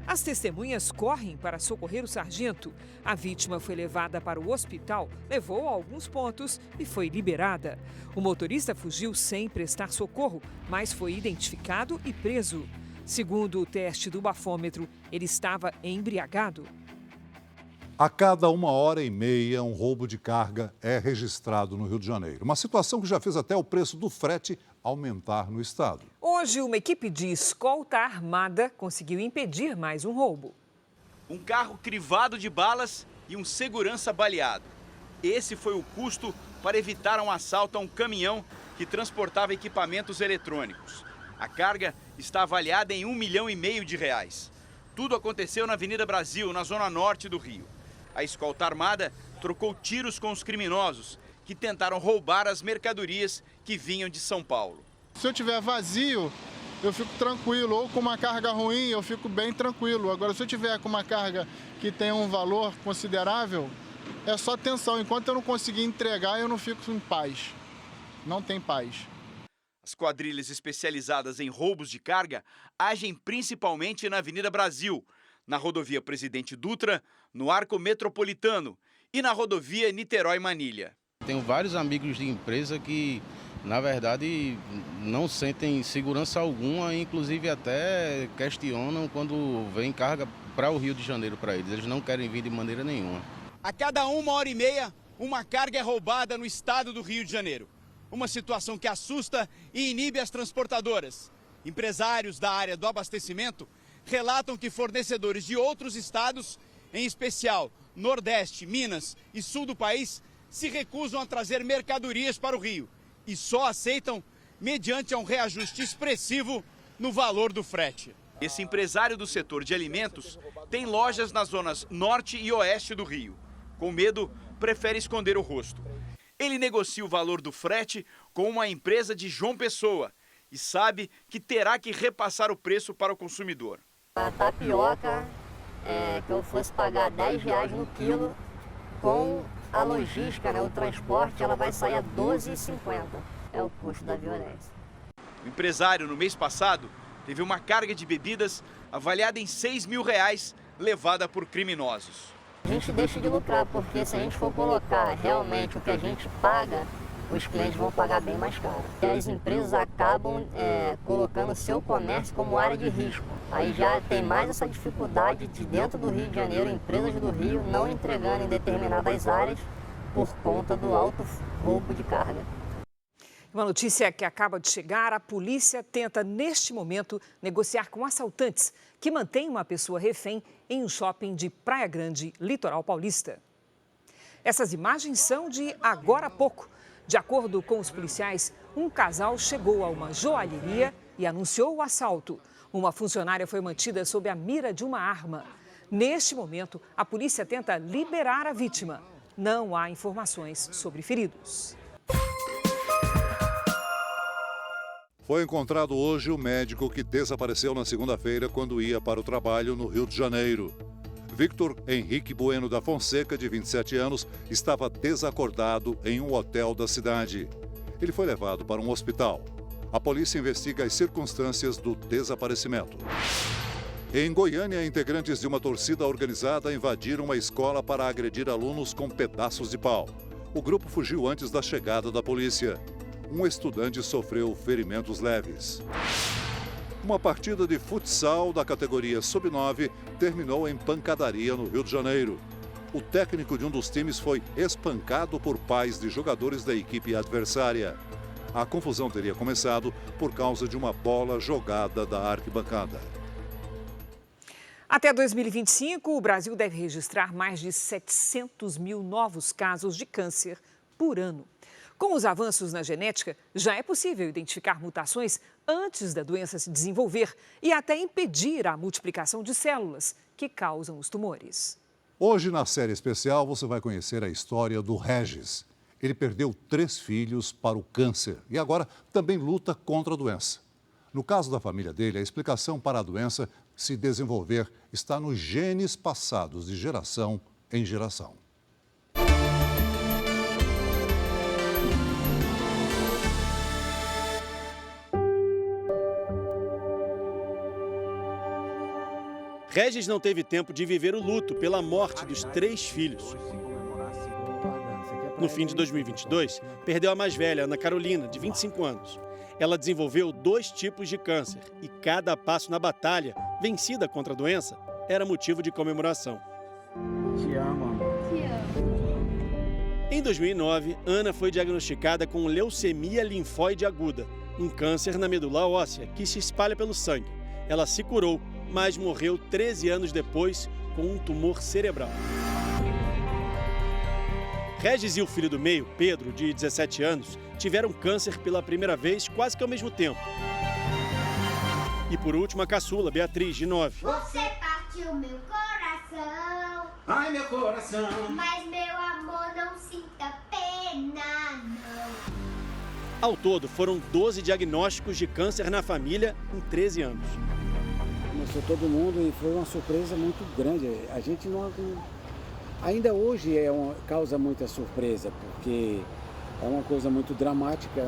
As testemunhas correm para socorrer o sargento. A vítima foi levada para o hospital, levou a alguns pontos e foi liberada. O motorista fugiu sem prestar socorro, mas foi identificado e preso. Segundo o teste do bafômetro, ele estava embriagado. A cada 1h30, um roubo de carga é registrado no Rio de Janeiro. Uma situação que já fez até o preço do frete aumentar no estado. Hoje, uma equipe de escolta armada conseguiu impedir mais um roubo. Um carro crivado de balas e um segurança baleado. Esse foi o custo para evitar um assalto a um caminhão que transportava equipamentos eletrônicos. A carga está avaliada em R$1,5 milhão. Tudo aconteceu na Avenida Brasil, na zona norte do Rio. A escolta armada trocou tiros com os criminosos que tentaram roubar as mercadorias que vinham de São Paulo. Se eu tiver vazio, eu fico tranquilo, ou com uma carga ruim, eu fico bem tranquilo. Agora, se eu tiver com uma carga que tem um valor considerável, é só tensão. Enquanto eu não conseguir entregar, eu não fico em paz. Não tem paz. As quadrilhas especializadas em roubos de carga agem principalmente na Avenida Brasil, na rodovia Presidente Dutra, no Arco Metropolitano e na rodovia Niterói-Manilha. Tenho vários amigos de empresa que, na verdade, não sentem segurança alguma, inclusive até questionam quando vem carga para o Rio de Janeiro para eles. Eles não querem vir de maneira nenhuma. A cada 1h30, uma carga é roubada no estado do Rio de Janeiro. Uma situação que assusta e inibe as transportadoras. Empresários da área do abastecimento relatam que fornecedores de outros estados, em especial Nordeste, Minas e Sul do país, se recusam a trazer mercadorias para o Rio e só aceitam mediante um reajuste expressivo no valor do frete. Esse empresário do setor de alimentos tem lojas nas zonas norte e oeste do Rio. Com medo, prefere esconder o rosto. Ele negocia o valor do frete com uma empresa de João Pessoa e sabe que terá que repassar o preço para o consumidor. A tapioca, que eu fosse pagar R$10 no quilo, com a logística, o transporte, ela vai sair a R$12,50. É o custo da violência. O empresário, no mês passado, teve uma carga de bebidas avaliada em R$6 mil, levada por criminosos. A gente deixa de lucrar, porque se a gente for colocar realmente o que a gente paga, os clientes vão pagar bem mais caro. E as empresas acabam colocando seu comércio como área de risco. Aí já tem mais essa dificuldade de, dentro do Rio de Janeiro, empresas do Rio não entregando em determinadas áreas por conta do alto roubo de carga. Uma notícia que acaba de chegar: a polícia tenta, neste momento, negociar com assaltantes que mantêm uma pessoa refém em um shopping de Praia Grande, litoral paulista. Essas imagens são de agora há pouco. De acordo com os policiais, um casal chegou a uma joalheria e anunciou o assalto. Uma funcionária foi mantida sob a mira de uma arma. Neste momento, a polícia tenta liberar a vítima. Não há informações sobre feridos. Foi encontrado hoje o médico que desapareceu na segunda-feira quando ia para o trabalho no Rio de Janeiro. Victor Henrique Bueno da Fonseca, de 27 anos, estava desacordado em um hotel da cidade. Ele foi levado para um hospital. A polícia investiga as circunstâncias do desaparecimento. Em Goiânia, integrantes de uma torcida organizada invadiram uma escola para agredir alunos com pedaços de pau. O grupo fugiu antes da chegada da polícia. Um estudante sofreu ferimentos leves. Uma partida de futsal da categoria Sub-9 terminou em pancadaria no Rio de Janeiro. O técnico de um dos times foi espancado por pais de jogadores da equipe adversária. A confusão teria começado por causa de uma bola jogada da arquibancada. Até 2025, o Brasil deve registrar mais de 700 mil novos casos de câncer por ano. Com os avanços na genética, já é possível identificar mutações antes da doença se desenvolver e até impedir a multiplicação de células que causam os tumores. Hoje, na série especial, você vai conhecer a história do Regis. Ele perdeu 3 filhos para o câncer e agora também luta contra a doença. No caso da família dele, a explicação para a doença se desenvolver está nos genes passados de geração em geração. Regis não teve tempo de viver o luto pela morte dos 3 filhos. No fim de 2022, perdeu a mais velha, Ana Carolina, de 25 anos. Ela desenvolveu 2 tipos de câncer e cada passo na batalha, vencida contra a doença, era motivo de comemoração. Te amo. Te amo. Em 2009, Ana foi diagnosticada com leucemia linfóide aguda, um câncer na medula óssea que se espalha pelo sangue. Ela se curou, mas morreu 13 anos depois com um tumor cerebral. Regis e o filho do meio, Pedro, de 17 anos, tiveram câncer pela primeira vez quase que ao mesmo tempo. E por último, a caçula, Beatriz, de 9. Você partiu meu coração. Ai, meu coração. Mas meu amor, não sinta pena, não. Ao todo, foram 12 diagnósticos de câncer na família em 13 anos. Começou todo mundo e foi uma surpresa muito grande. A gente não... Ainda hoje causa muita surpresa, porque é uma coisa muito dramática,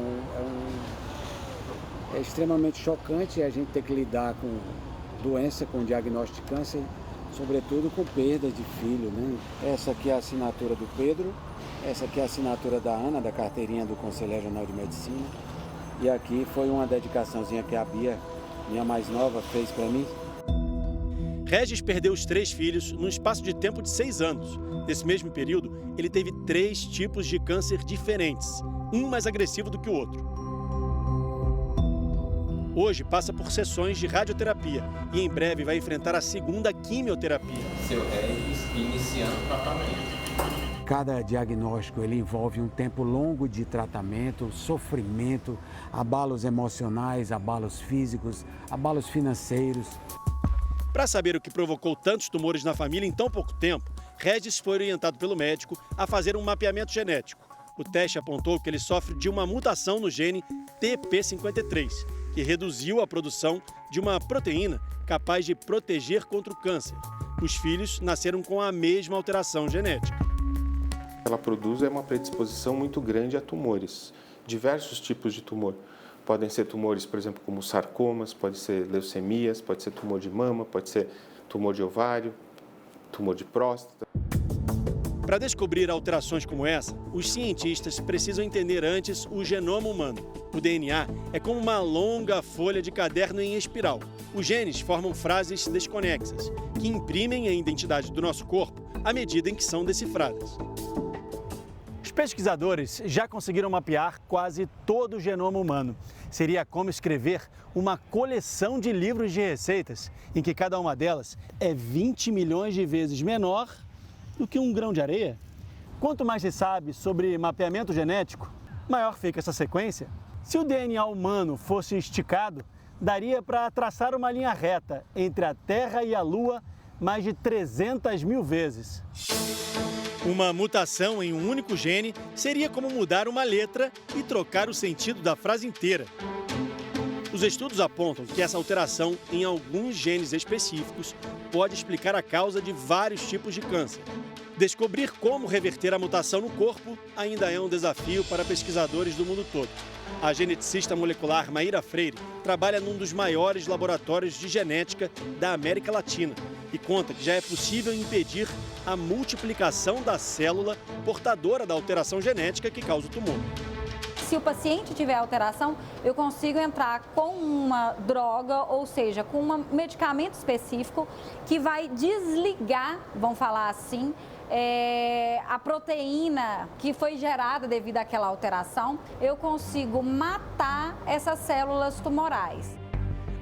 é extremamente chocante a gente ter que lidar com doença, com diagnóstico de câncer, sobretudo com perda de filho, né? Essa aqui é a assinatura do Pedro, essa aqui é a assinatura da Ana, da carteirinha do Conselho Regional de Medicina, e aqui foi uma dedicaçãozinha que a Bia, minha mais nova, fez para mim. Regis perdeu os 3 filhos num espaço de tempo de 6 anos. Nesse mesmo período, ele teve 3 tipos de câncer diferentes, um mais agressivo do que o outro. Hoje passa por sessões de radioterapia e em breve vai enfrentar a 2ª quimioterapia. Seu Regis iniciando o tratamento. Cada diagnóstico ele envolve um tempo longo de tratamento, sofrimento, abalos emocionais, abalos físicos, abalos financeiros. Para saber o que provocou tantos tumores na família em tão pouco tempo, Regis foi orientado pelo médico a fazer um mapeamento genético. O teste apontou que ele sofre de uma mutação no gene TP53, que reduziu a produção de uma proteína capaz de proteger contra o câncer. Os filhos nasceram com a mesma alteração genética. Ela produz uma predisposição muito grande a tumores, diversos tipos de tumor. Podem ser tumores, por exemplo, como sarcomas, pode ser leucemias, pode ser tumor de mama, pode ser tumor de ovário, tumor de próstata. Para descobrir alterações como essa, os cientistas precisam entender antes o genoma humano. O DNA é como uma longa folha de caderno em espiral. Os genes formam frases desconexas, que imprimem a identidade do nosso corpo à medida em que são decifradas. Os pesquisadores já conseguiram mapear quase todo o genoma humano. Seria como escrever uma coleção de livros de receitas, em que cada uma delas é 20 milhões de vezes menor do que um grão de areia. Quanto mais se sabe sobre mapeamento genético, maior fica essa sequência. Se o DNA humano fosse esticado, daria para traçar uma linha reta entre a Terra e a Lua mais de 300 mil vezes. Uma mutação em um único gene seria como mudar uma letra e trocar o sentido da frase inteira. Os estudos apontam que essa alteração em alguns genes específicos pode explicar a causa de vários tipos de câncer. Descobrir como reverter a mutação no corpo ainda é um desafio para pesquisadores do mundo todo. A geneticista molecular Maíra Freire trabalha num dos maiores laboratórios de genética da América Latina e conta que já é possível impedir a multiplicação da célula portadora da alteração genética que causa o tumor. Se o paciente tiver alteração, eu consigo entrar com uma droga, ou seja, com um medicamento específico que vai desligar, vamos falar assim, a proteína que foi gerada devido àquela alteração. Eu consigo matar essas células tumorais.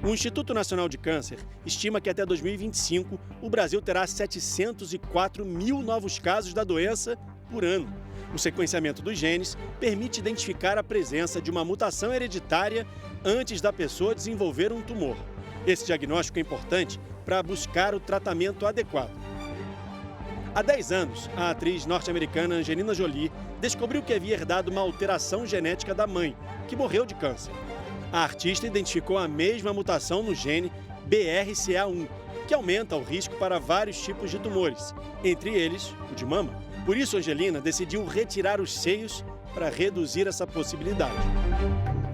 O Instituto Nacional de Câncer estima que até 2025 o Brasil terá 704 mil novos casos da doença por ano. O sequenciamento dos genes permite identificar a presença de uma mutação hereditária antes da pessoa desenvolver um tumor. Esse diagnóstico é importante para buscar o tratamento adequado. Há 10 anos, a atriz norte-americana Angelina Jolie descobriu que havia herdado uma alteração genética da mãe, que morreu de câncer. A artista identificou a mesma mutação no gene BRCA1, que aumenta o risco para vários tipos de tumores, entre eles o de mama. Por isso, Angelina decidiu retirar os seios para reduzir essa possibilidade.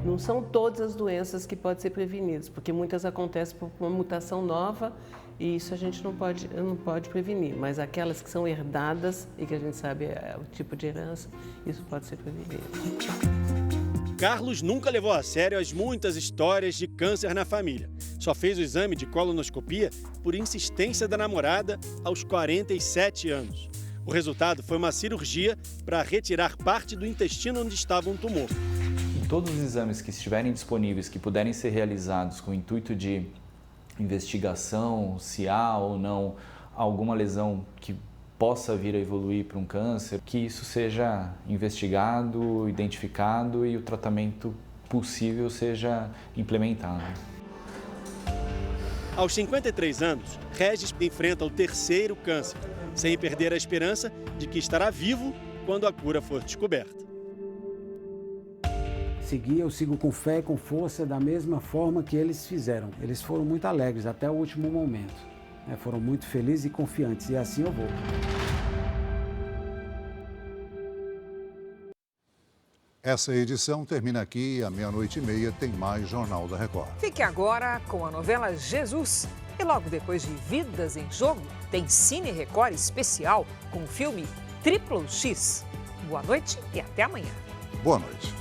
Não são todas as doenças que podem ser prevenidas, porque muitas acontecem por uma mutação nova e isso a gente não pode prevenir. Mas aquelas que são herdadas e que a gente sabe o tipo de herança, isso pode ser prevenido. Carlos nunca levou a sério as muitas histórias de câncer na família. Só fez o exame de colonoscopia por insistência da namorada aos 47 anos. O resultado foi uma cirurgia para retirar parte do intestino onde estava um tumor. Todos os exames que estiverem disponíveis, que puderem ser realizados com o intuito de investigação, se há ou não alguma lesão que possa vir a evoluir para um câncer, que isso seja investigado, identificado e o tratamento possível seja implementado. Aos 53 anos, Regis enfrenta o terceiro câncer, sem perder a esperança de que estará vivo quando a cura for descoberta. Eu sigo com fé e com força da mesma forma que eles fizeram. Eles foram muito alegres até o último momento. Foram muito felizes e confiantes e assim eu vou. Essa edição termina aqui, à 00:30 tem mais Jornal da Record. Fique agora com a novela Jesus. E logo depois de Vidas em Jogo, tem Cine Record especial com o filme Triplo X. Boa noite e até amanhã. Boa noite.